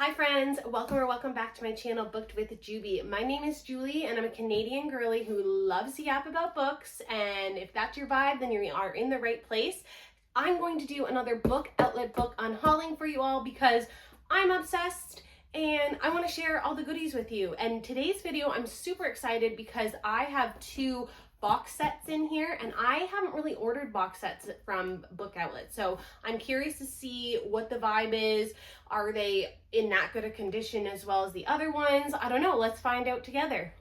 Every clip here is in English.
Hi friends, welcome back to my channel, Booked with Juby. My name is Julie and I'm a Canadian girly who loves to yap about books, and if that's your vibe, then you are in the right place. I'm going to do another book outlet book unhauling for you all because I'm obsessed and I want to share all the goodies with you. And today's video, I'm super excited because I have two box sets in here, and I haven't really ordered box sets from book outlets, so I'm curious to see what the vibe is. Are they in that good a condition as well as the other ones? I don't know, let's find out together.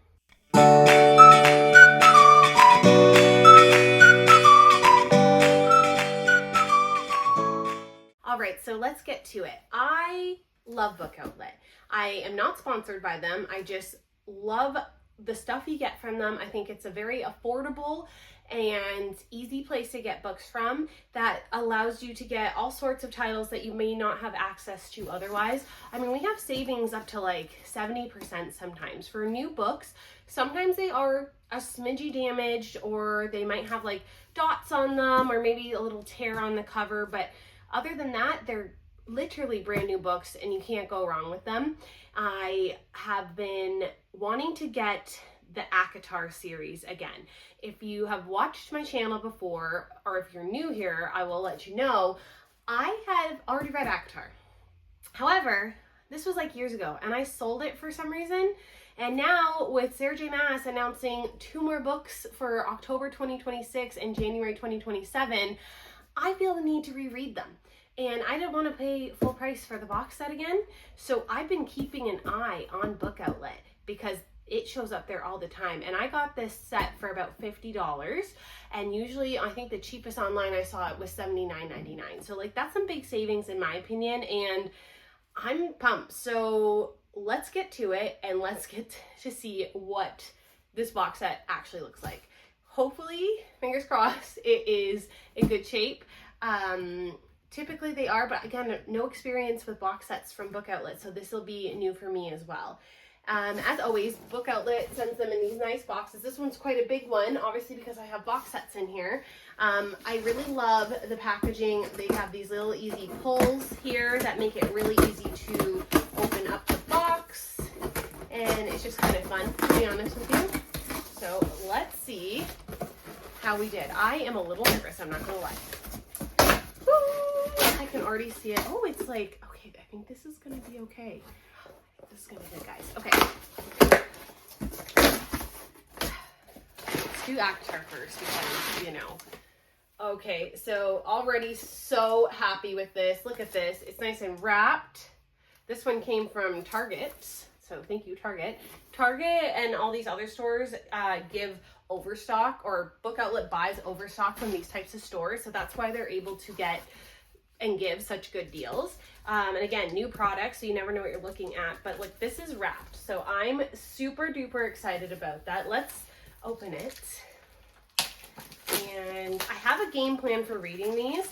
All right, so let's get to it. I love Book Outlet. I am not sponsored by them. I just love the stuff you get from them. I think it's a very affordable and easy place to get books from that allows you to get all sorts of titles that you may not have access to otherwise. I mean, we have savings up to like 70% sometimes for new books. Sometimes they are a smidgy damaged, or they might have like dots on them, or maybe a little tear on the cover, but other than that, they're literally brand new books and you can't go wrong with them. I have been wanting to get the ACOTAR series again. If you have watched my channel before, or if you're new here, I will let you know, I have already read ACOTAR. However, this was like years ago and I sold it for some reason. And now with Sarah J. Maas announcing 2 more books for October 2026 and January 2027, I feel the need to reread them. And I didn't want to pay full price for the box set again. So I've been keeping an eye on Book Outlet because it shows up there all the time. And I got this set for about $50. And usually I think the cheapest online I saw it was $79.99. So like that's some big savings in my opinion. And I'm pumped. So let's get to it and let's get to see what this box set actually looks like. Hopefully, fingers crossed, it is in good shape. Typically they are, but again, no experience with box sets from Book Outlet, so this will be new for me as well. As always, Book Outlet sends them in these nice boxes. This one's quite a big one, obviously because I have box sets in here. I really love the packaging. They have these little easy pulls here that make it really easy to open up the box, and it's just kind of fun, to be honest with you. So let's see how we did. I am a little nervous, I'm not gonna lie. I can already see it. Oh, it's like, okay, I think this is gonna be okay. This is gonna be good, guys. Okay. Let's do ACOTAR first because, you know. Okay, so already so happy with this. Look at this. It's nice and wrapped. This one came from Target. So thank you, Target. Target and all these other stores give overstock, or Book Outlet buys overstock from these types of stores. So that's why they're able to get and give such good deals. And again, new products, so you never know what you're looking at. But like, this is wrapped. So I'm super duper excited about that. Let's open it. And I have a game plan for reading these.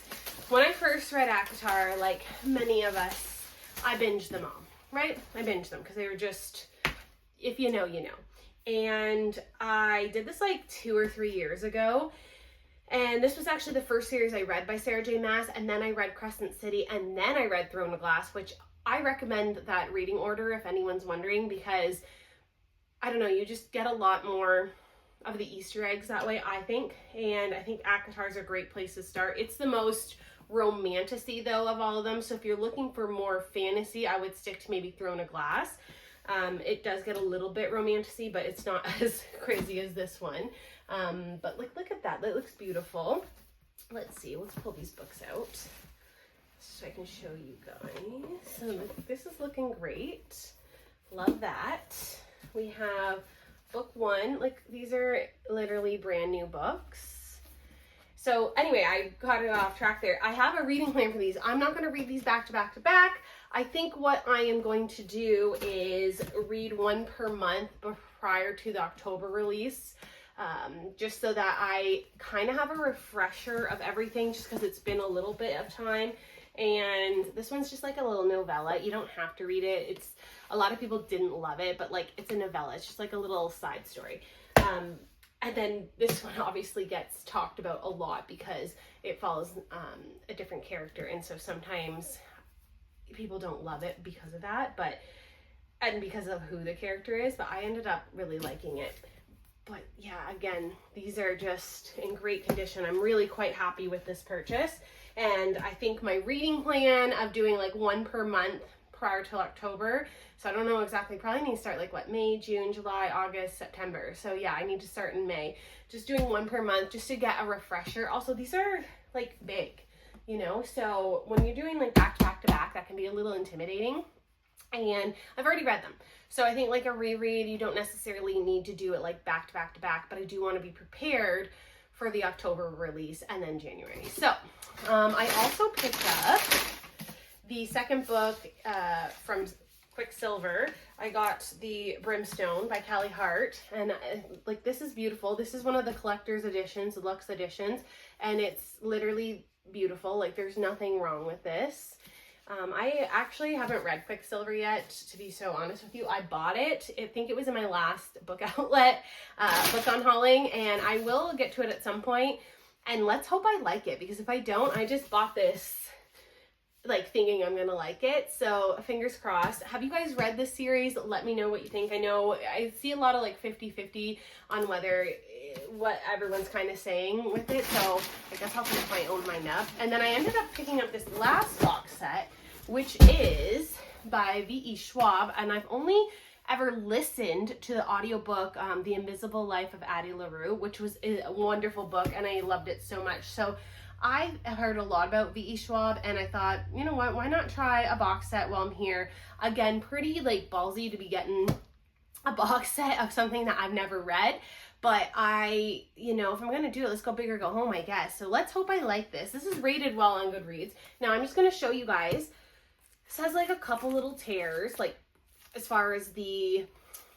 When I first read ACOTAR, like many of us, I binged them all. Right? I binged them because they were just, if you know, you know. And I did this like 2 or 3 years ago. And this was actually the first series I read by Sarah J. Maas. And then I read Crescent City. And then I read Throne of Glass, which I recommend that reading order if anyone's wondering, because I don't know, you just get a lot more of the Easter eggs that way, I think. And I think ACOTAR is a great place to start. It's the most romantic-y though of all of them, so if you're looking for more fantasy, I would stick to maybe Throne of Glass. It does get a little bit romantic-y, but it's not as crazy as this one. But look at that, looks beautiful. Let's see, let's pull these books out so I can show you guys. So this is looking great, love that. We have book 1, like these are literally brand new books. So anyway, I got it off track there. I have a reading plan for these. I'm not going to read these back to back to back. I think what I am going to do is read 1 per month prior to the October release, just so that I kind of have a refresher of everything, just because it's been a little bit of time. And this one's just like a little novella. You don't have to read it. It's, a lot of people didn't love it, but like it's a novella. It's just like a little side story. And then this one obviously gets talked about a lot because it follows a different character. And so sometimes people don't love it because of that, and because of who the character is, but I ended up really liking it. But yeah, again, these are just in great condition. I'm really quite happy with this purchase. And I think my reading plan of doing like one per month prior to October, so I don't know exactly, probably need to start like what, May, June, July, August, September. So yeah, I need to start in May, just doing one per month just to get a refresher. Also, these are like big, you know, so when you're doing like back to back to back, that can be a little intimidating. And I've already read them. So I think like a reread, you don't necessarily need to do it like back to back to back, but I do want to be prepared for the October release and then January. So I also picked up the second book from Quicksilver. I got the Brimstone by Callie Hart, and like, this is beautiful. This is one of the collector's editions, deluxe editions, and it's literally beautiful. Like, there's nothing wrong with this. I actually haven't read Quicksilver yet, to be so honest with you. I bought it. I think it was in my last book outlet, book on hauling, and I will get to it at some point. And let's hope I like it, because if I don't, I just bought this like thinking I'm gonna like it. So fingers crossed. Have you guys read this series? Let me know what you think. I know I see a lot of like 50-50 on what everyone's kind of saying with it. So I guess I'll pick my own mind up. And then I ended up picking up this last box set, which is by V.E. Schwab, and I've only ever listened to the audiobook, The Invisible Life of Addie LaRue, which was a wonderful book, and I loved it so much. So I heard a lot about V.E. Schwab, and I thought, you know what, why not try a box set while I'm here? Again, pretty like ballsy to be getting a box set of something that I've never read, but you know, if I'm gonna do it, let's go big or go home, I guess. So let's hope I like this. This is rated well on Goodreads. Now I'm just gonna show you guys. This has like a couple little tears, like as far as the,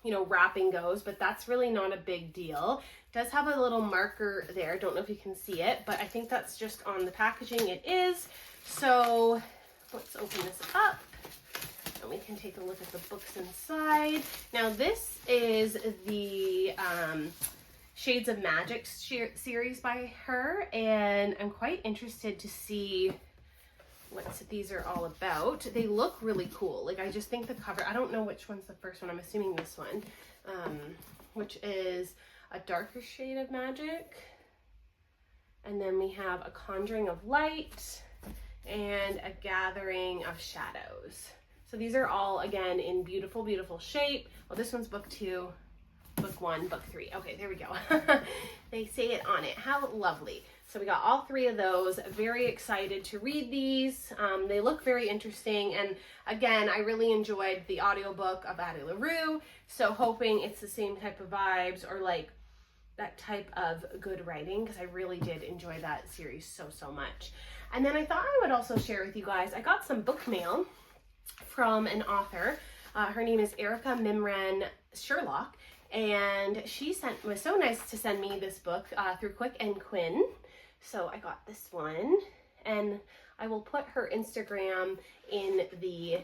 you know, wrapping goes, but that's really not a big deal. It does have a little marker there. Don't know if you can see it, but I think that's just on the packaging. It is. So let's open this up and we can take a look at the books inside. Now this is the Shades of Magic series by her, and I'm quite interested to see what these are all about. They look really cool. Like, I just think the cover, I don't know which one's the first one. I'm assuming this one, which is a darker shade of magic. And then we have a conjuring of light and a gathering of shadows. So these are all, again, in beautiful, beautiful shape. Well, this one's book 2, book 1, book 3. Okay, there we go. They say it on it. How lovely. So we got all 3 of those. Very excited to read these. They look very interesting. And again, I really enjoyed the audiobook of Addie LaRue. So hoping it's the same type of vibes, or like that type of good writing, because I really did enjoy that series so, so much. And then I thought I would also share with you guys, I got some book mail from an author. Her name is Erica Mimran Sherlock. And she was so nice to send me this book through Quinn. So I got this one, and I will put her Instagram in the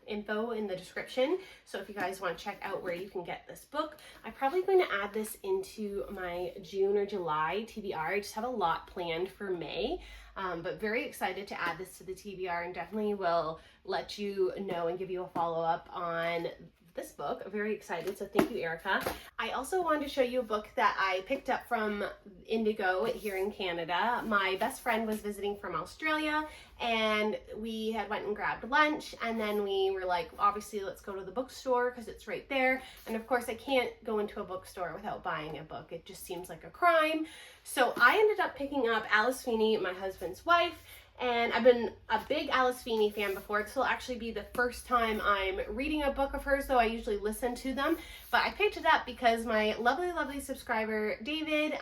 info in the description. So if you guys want to check out where you can get this book, I'm probably going to add this into my June or July TBR. I just have a lot planned for May, but very excited to add this to the TBR, and definitely will let you know and give you a follow-up on this book. Very excited, so thank you, Erica. I also wanted to show you a book that I picked up from Indigo here in Canada. My best friend was visiting from Australia, and we had went and grabbed lunch, and then we were like, obviously let's go to the bookstore because it's right there. And of course I can't go into a bookstore without buying a book. It just seems like a crime. So I ended up picking up Alice Feeney, My Husband's Wife. And I've been a big Alice Feeney fan before. This will actually be the first time I'm reading a book of hers, though I usually listen to them. But I picked it up because my lovely, lovely subscriber, David,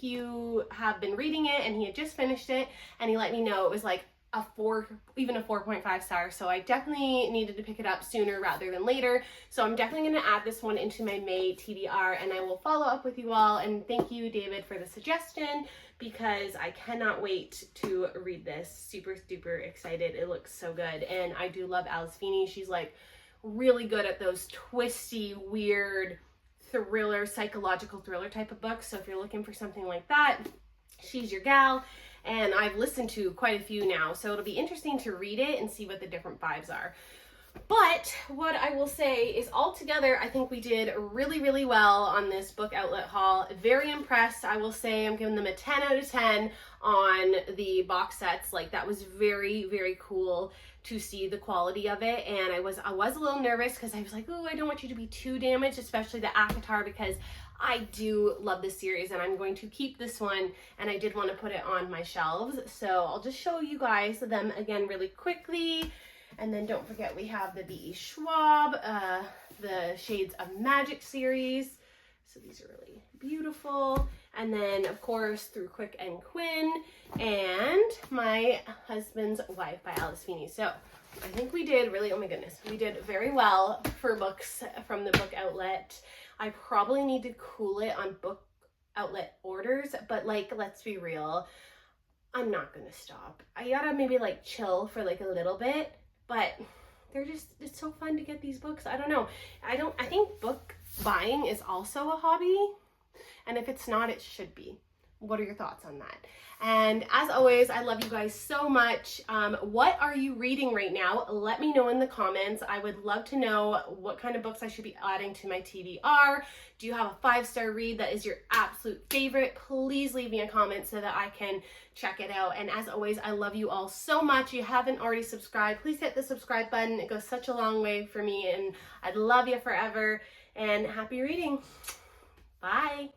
you have been reading it, and he had just finished it, and he let me know it was like a 4.5 star. So I definitely needed to pick it up sooner rather than later. So I'm definitely going to add this one into my May TBR, and I will follow up with you all. And thank you, David, for the suggestion, because I cannot wait to read this. Super, super excited. It looks so good. And I do love Alice Feeney. She's like really good at those twisty, weird thriller, psychological thriller type of books. So if you're looking for something like that, she's your gal. and I've listened to quite a few now, so it'll be interesting to read it and see what the different vibes are. But what I will say is altogether, I think we did really, really well on this book outlet haul. Very impressed. I will say I'm giving them a 10 out of 10 on the box sets. Like, that was very, very cool to see the quality of it. And I was a little nervous because I was like, oh, I don't want you to be too damaged, especially the ACOTAR, because I do love this series and I'm going to keep this one, and I did want to put it on my shelves. So I'll just show you guys them again really quickly. And then don't forget, we have the B.E. Schwab, the Shades of Magic series. So these are really beautiful. And then, of course, Through Quick and Quinn, and My Husband's Wife by Alice Feeney. So I think we did really, oh my goodness, we did very well for books from the book outlet. I probably need to cool it on book outlet orders, but like, let's be real, I'm not gonna stop. I gotta maybe like chill for like a little bit, but they're just, it's so fun to get these books. I don't know. I think book buying is also a hobby, and if it's not, it should be. What are your thoughts on that? And as always, I love you guys so much. What are you reading right now? Let me know in the comments. I would love to know what kind of books I should be adding to my TBR. Do you have a 5-star read that is your absolute favorite? Please leave me a comment so that I can check it out. And as always, I love you all so much. If you haven't already subscribed, please hit the subscribe button. It goes such a long way for me, and I'd love you forever. And happy reading. Bye.